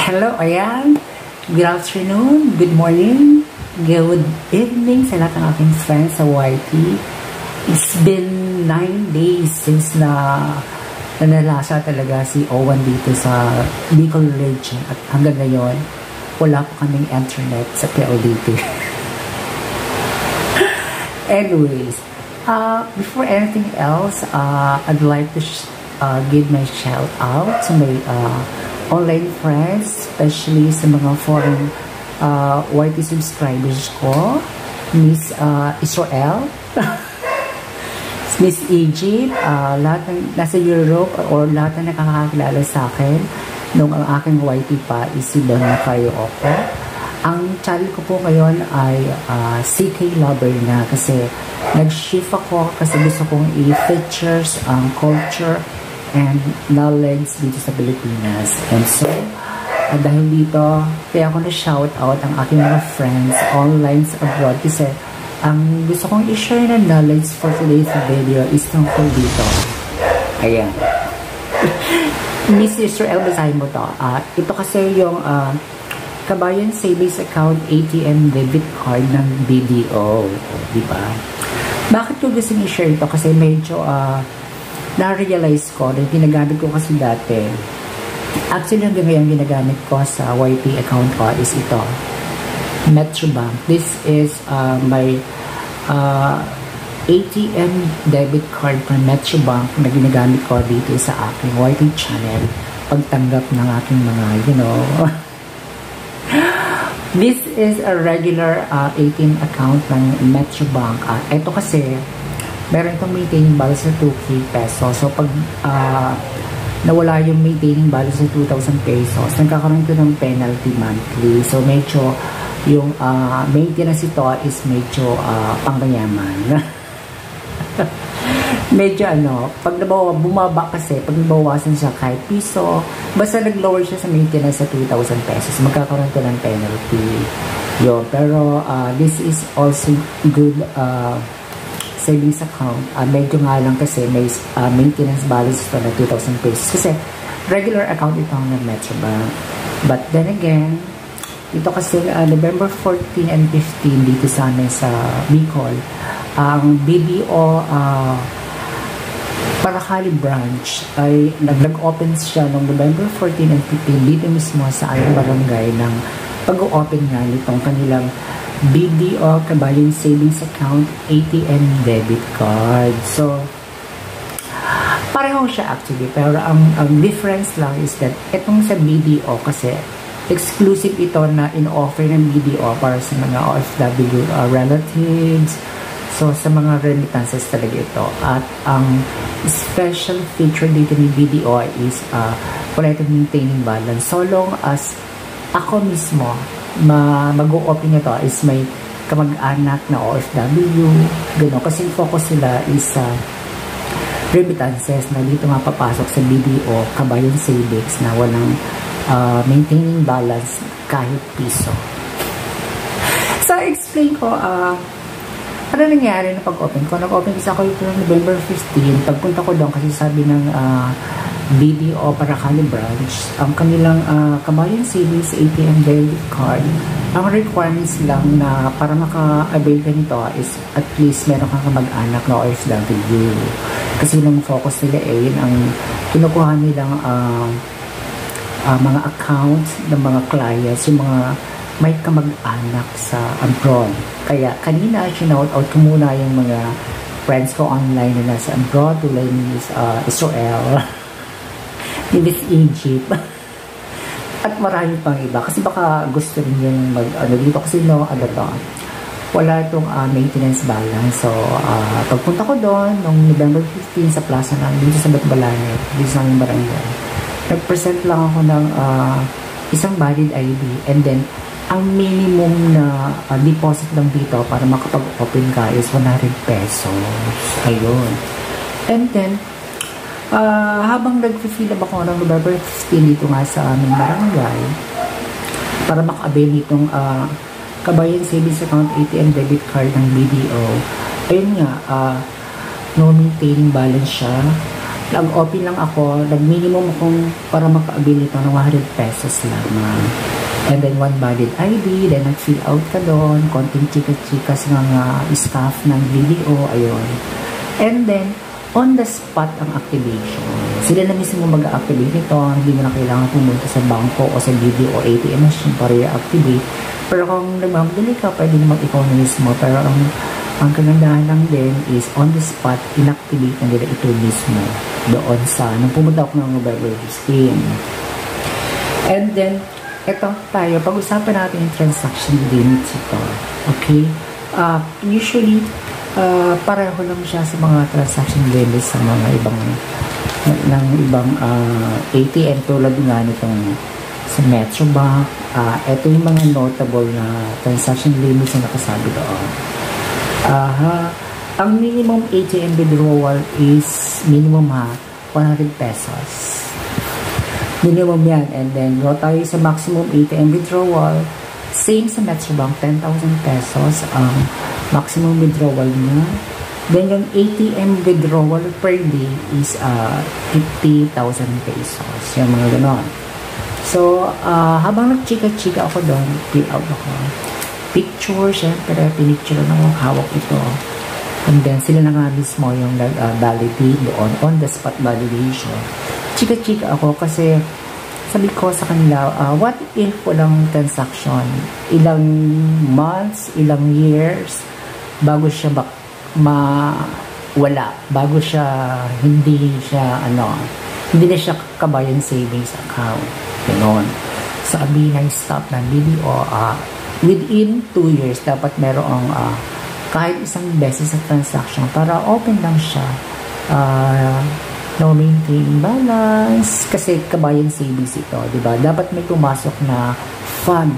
Hello, ayan. Good afternoon, good morning, good evening sa lahat ng aking friends sa YT. It's been 9 days since nanalasa talaga si Owen dito sa Bicol region at hanggang ngayon, wala po kaming internet sa PLDT. Anyways, before anything else, I'd like to give my shout out to my online friends, especially sa mga foreign YT subscribers ko, Miss Israel, Miss Egypt, lahat ng nasa Europe or lahat na nakakakilala sa akin nung ang aking YT pa is si Don Karaoke. Ang channel ko po ngayon ay CK Lover na kasi nag-shift ako kasi gusto kong i-features ang culture and knowledge dito sa Pilipinas. And so, dahil dito, kaya ako na-shout out ang aking mga friends online sa abroad kasi ang gusto kong i-share na knowledge for today's video is tungkol dito. Ayan. Miss Israel, basahin mo to. Ito kasi yung Kabayan Savings Account ATM debit card ng BDO. Diba? Bakit ko gusto i-share ito? Kasi medyo na-realize ko na ginagamit ko kasi dati. Actually, hanggang ngayon ginagamit ko sa YT account ko is ito. Metrobank. This is my ATM debit card from Metrobank na ginagamit ko dito sa aking YT channel. Pagtanggap ng aking mga, This is a regular ATM account ng Metrobank. Ito kasi, meron itong maintaining balance na 2K pesos. So, pag nawala yung maintaining balance na 2,000 pesos, nagkakaroon ito ng penalty monthly. So, medyo yung maintenance ito is medyo pangyayaman. Medyo pag bumaba kasi, pag nabawasan siya kahit piso, basta nag-lower siya sa maintenance sa 2,000 pesos, magkakaroon ito ng penalty. Yun. Pero, this is also good savings account. Medyo nga lang kasi may maintenance balance ito na 2,000 pesos. Kasi regular account ito ng Metrobank. But then again, ito kasi November 14 and 15 dito sa amin sa Bicol, ang BDO Paracali branch ay nag-open siya noong November 14 and 15 dito mismo sa aming barangay ng pag-open nga nitong kanilang BDO Kabayan Savings Account ATM debit card. So, pareho siya actually. Pero ang difference lang is that itong sa BDO kasi exclusive ito na in-offer ng BDO para sa mga OFW relatives. So, sa mga remittances talaga ito. At ang special feature dito ni BDO is wala itong maintaining balance. So long as ako mismo mag-o-open nito is may kamag-anak na OFW, gano'n. Kasi focus sila is sa remittances na dito nga papasok sa BDO Kabayan Savings na walang maintaining balance kahit piso. So, explain ko, ano nangyari na pag-open ko? Nag-open kasi ako ito ng November 15. Pagpunta ko doon kasi sabi ng BDO Paracali branch, ang kanilang Kabayan Savings ATM debit card, ang requirements lang na para maka-avail ka nito is at least meron kang kamag-anak na OFW. Kasi yung focus nila yun ang kinukuha nilang mga accounts ng mga clients, yung mga may kamag-anak sa abroad. Kaya kanina, shinout out ko muna yung mga friends ko online na nasa abroad, tulad ni Israel, ni Miss Egypt, at marami pang iba. Kasi baka gusto rin yung dito kasi wala itong maintenance balance. So, pagpunta ko doon, noong November 15 sa plaza na, dito sa Batbalane, dito sa aming barangay, nag-present lang ako ng isang valid ID and then ang minimum na deposit lang dito para makapag-open ka is 100 pesos. Ayun. And then, habang nag-fill up ako ng November 15 dito nga sa aming barangay para maka-avail nitong Kabayan Savings Account ATM debit card ng BDO, ayun nga, no maintaining balance siya. nag-open lang ako, nag-minimum akong para maka-avail ito ng 100 pesos lamang. And then, one valid ID, then nag-fill out ka doon, konting chika-chika sa mga staff ng video, ayun. And then, on the spot ang activation. Sila na mismo mag-activate nito, hindi mo na kailangan pumunta sa bangko o sa video o ATM machine para i-activate. Pero kung nagmamadali ka, pwede naman ikaw na mismo. Pero ang kagandahan lang din is on the spot, inactivate na nila ito mismo doon sa, nung pumunta ako ng November 15. And then, eto tayo, pag-usapan natin yung transaction limits ito. Okay? Usually, pareho lang siya sa mga transaction limits sa mga ibang ATM tulad nga nitong sa Metrobank. Ito yung mga notable na transaction limits na nakasabi doon. Ang minimum ATM withdrawal is minimum 100 pesos. Minimum yan. And then, go tayo sa maximum ATM withdrawal. Same sa Metrobank, 10,000 pesos ang maximum withdrawal niya. Then, yung ATM withdrawal per day is 50,000 pesos. Yung mga ganon. So, habang nag-chika-chika ako doon, fill out ako. Picture, syempre, pinicture na ako, hawak ito. And then, sila na nga mismo yung validate doon, on the spot validation. Chika-chika ako kasi sabi ko sa kanila, what if walang transaction? Ilang months, ilang years, bago siya wala. Bago siya, hindi na siya kabayan savings account. Ganon. Sabi na stop ng video, within 2 years, dapat merong kahit isang beses sa transaction para open lang siya. No maintain balance. Kasi kabayan savings ito, diba? Dapat may pumasok na fund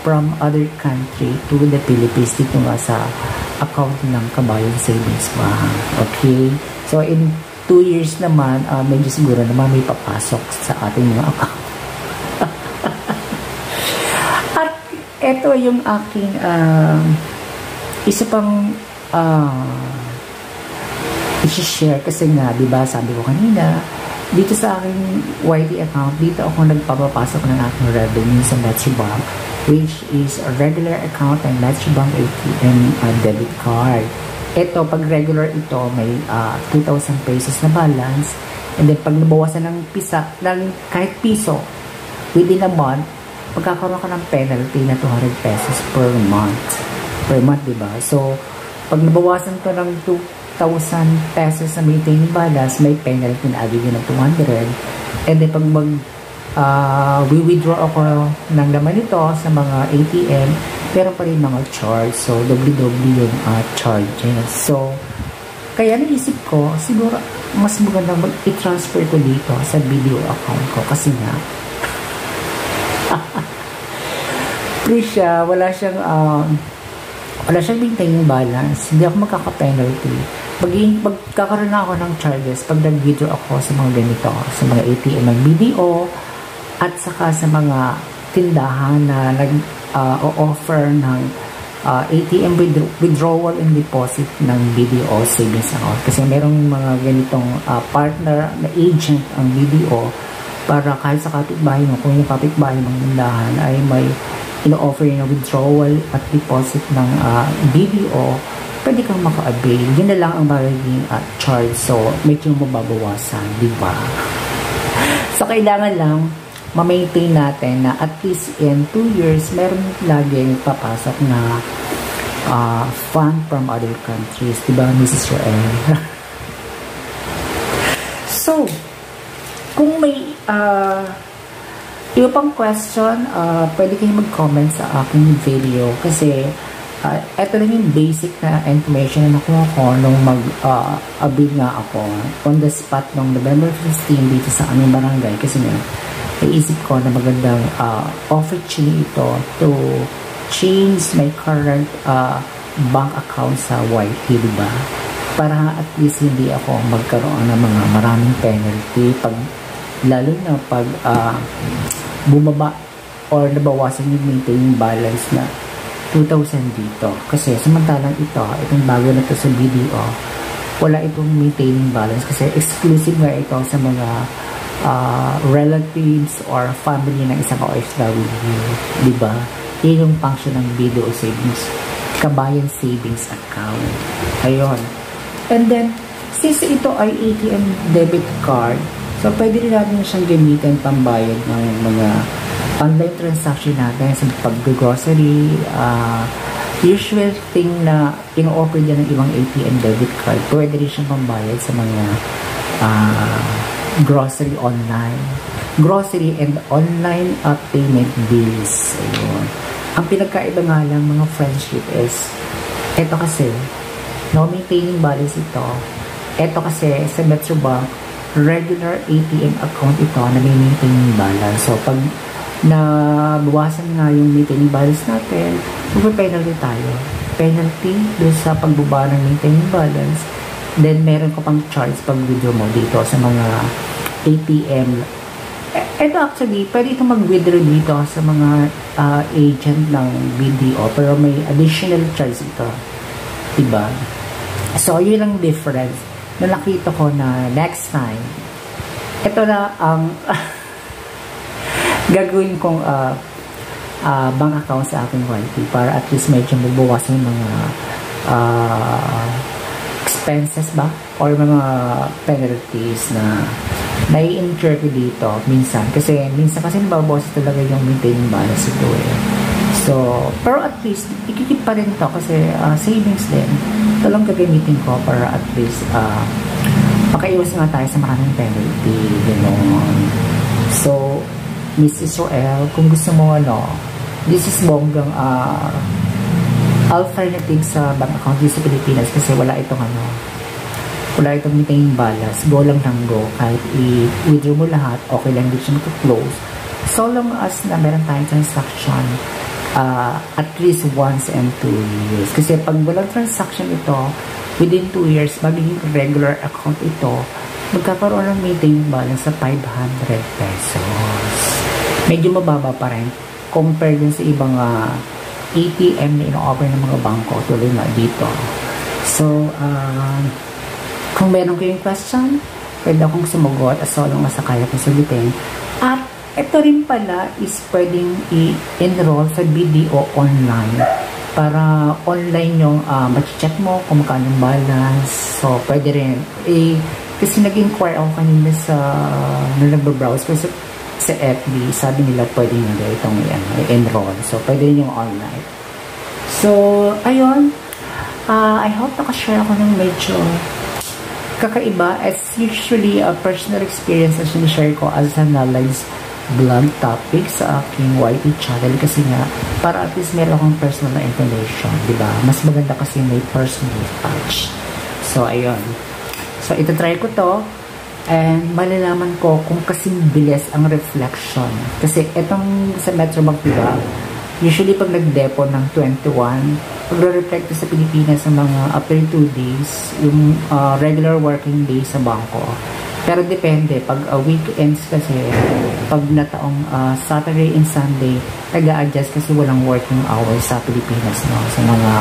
from other country to the Philippines dito nga sa account ng kabayan savings bank. Okay? So, in 2 years naman, medyo siguro naman may papasok sa ating mga account. At ito yung aking isa pang i-share kasi nga, diba, sabi ko kanina, dito sa aking YT account, dito ako nagpapapasok ng aking revenue sa Metrobank, which is a regular account ng Metrobank ATM debit card. Ito, pag regular ito, may 2,000 pesos na balance. And then, pag nabawasan ng kahit piso, within a month, magkakaroon ka ng penalty na 200 pesos per month. Per month, diba? So, pag nabawasan ko ng 2,000 pesos na maintaining balance, may penalty na agad ng 200. And then, pag withdraw ako ng laman nito sa mga ATM, pero pa rin mga charge. So, doble-doble yung charges. So, kaya naisip ko, siguro, mas maganda i-transfer ko dito sa video account ko. Kasi nga, free siya, wala siyang maintaining balance. Hindi ako magkaka-penalty. Magkakaroon na ako ng charges pag nag-withdraw ako sa mga ganito, sa mga ATM ng BDO, at saka sa mga tindahan na nag-offer ng ATM withdrawal and deposit ng BDO savings account. Kasi merong mga ganitong partner na agent ang BDO para kahit sa kapitbahay mo, kung yung kapitbahay ng tindahan ay may ino-offer na withdrawal at deposit ng BDO, pwede kang maka-avail. Yun na lang ang magiging charge. So, medyo mababawasan, di ba? So, kailangan lang ma-maintain natin na at least in 2 years, meron laging papasok na fund from other countries. Diba, Mrs. Joel? So, kung may iba pang question, pwede kayo mag-comment sa aking video kasi ito lang yung basic na information na nakuha ko nung mag-avail nga ako on the spot nung November 15 dito sa aming barangay kasi nga naisip ko na magandang opportunity ito to change my current bank account sa YT, diba? Para at least hindi ako magkaroon ng mga maraming penalty lalo na pag bumaba or nabawasan yung maintaining balance na 2,000 dito. Kasi samantalang itong bago na to sa video, wala itong maintaining balance kasi exclusive nga ito sa mga relatives or family ng isang OFW, di ba? Yun yung function ng BDO Savings, Kabayan Savings Account. Ayun. And then, since ito ay ATM debit card, so pwede rin natin siyang gamitin pambayad ng mga online transaction natin sa pag-grocery, usual thing na ino-offer din ng ibang ATM debit card. Pwede rin siyang pambayad sa mga grocery online. Grocery and online payment bills. Ayun. Ang pinagkaiba nga lang mga friendship is, ito kasi, no maintaining balance ito. Ito kasi sa Metrobank, regular ATM account ito na may maintaining balance. So, pag nabawasan nga yung maintaining balance natin, mag-penalty tayo. Penalty doon sa pagbaba ng maintaining balance. Then, meron ko pang charge pag withdraw mo dito sa mga ATM. Ito actually, pwede ito mag-withdraw dito sa mga agent ng BDO, pero may additional charge ito. Diba? So, yun ang difference na nakita ko na next time, ito na ang gagawin kong bank account sa aking YT para at least medyo mabawasan yung mga expenses ba? Or mga penalties na nai-incur ko dito minsan. Kasi nababawas talaga yung maintaining balance ito eh. So, pero at least, ikikip pa rin ito kasi savings din. Ito lang gagamitin ko para at least makaiwas nga tayo sa maraming penalty. Ganoon. So, Miss Israel, kung gusto mo this is bonggang alternative sa bank account sa Pilipinas kasi wala itong wala itong maintaining balance. Go lang ng go. Kahit i-withdraw mo lahat, okay lang din siya mag-close. So long as na meron tayong transaction at least once and 2 years. Kasi pag walang transaction ito, within 2 years, magiging regular account ito, magkakaroon ng maintaining balance sa 500 pesos. Medyo mababa pa rin compared din sa ibang ATM na ino-offer ng mga bangko tuloy nga dito. So, kung meron kayong question, pwede akong sumagot as long as kaya kong sagutin. At ito rin pala is pwedeng i-enroll sa BDO online para online yung ma-check mo kung magkano yung balance. So, pwede rin. Kasi nag-inquire ako kanina nung nag-browse ko sa FB, sabi nila pwede nyo itong i-enroll. So, pwede rin yung online. So, ayun. I hope nakashare ako ng medyo kakaiba. As usually, personal experience na sinishare ko as analyze vlog topic sa aking YT channel kasi nga, para at least meron akong personal na information, diba? Mas maganda kasi may personal touch. So, ayun. So, itatry ko to and malalaman ko kung kasing bilis ang reflection. Kasi itong sa Metrobank, diba? Usually, pag nag-depo ng 21, pag-reflect sa Pilipinas sa mga after 2 days, yung regular working days sa bangko. Pero depende, pag weekends kasi, pag nataong Saturday and Sunday, nag-a-adjust kasi walang working hours sa Pilipinas, no? Sa mga,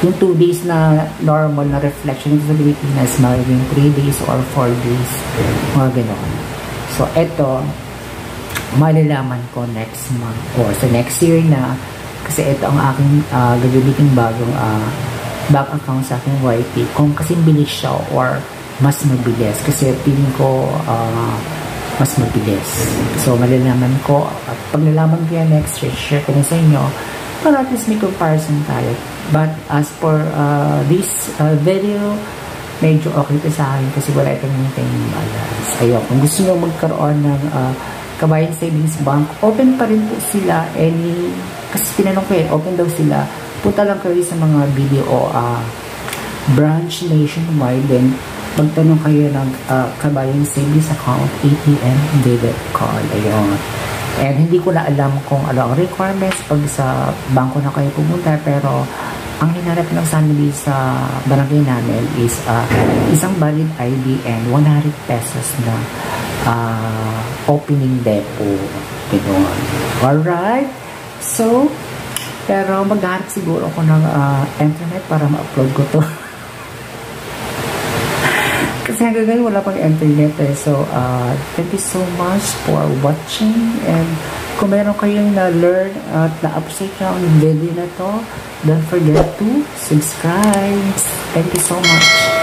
yung 2 days na normal na reflection sa Pilipinas, magiging 3 days or 4 days, mga gano'n. So, eto, malalaman ko next month or sa next year na, kasi ito ang aking gagamiting bagong bank account sa aking YT, kung kasing bilis siya or mas mabilis kasi feeling ko mas mabilis. So, malalaman ko at pag nalaman ko yan next year, share ko na sa inyo para at least may comparison tayo. But as for this video, medyo okay ito sa akin kasi wala itong maintaining balance. Ayun, kung gusto nyo magkaroon ng Kabayan Savings Bank, open pa rin po sila kasi tinanong ko open daw sila. Punta lang kayo sa mga BDO branch nationwide, then magtanong kayo ng Kabayan Savings Account ATM debit card. Ayun. And hindi ko na alam kung ano ang requirements pag sa bangko na kayo pumunta, pero ang hinarap lang sa amin sa barangay namin is isang valid ID and 100 pesos na opening depo. Ganoon. Alright. So, pero maghanap siguro ako ng internet para ma-upload ko to. Kasi hanggang ngayon wala pang internet eh. So, thank you so much for watching. And kung meron kayong na-learn at na-appreciate nyo ang video na to, don't forget to subscribe. Thank you so much.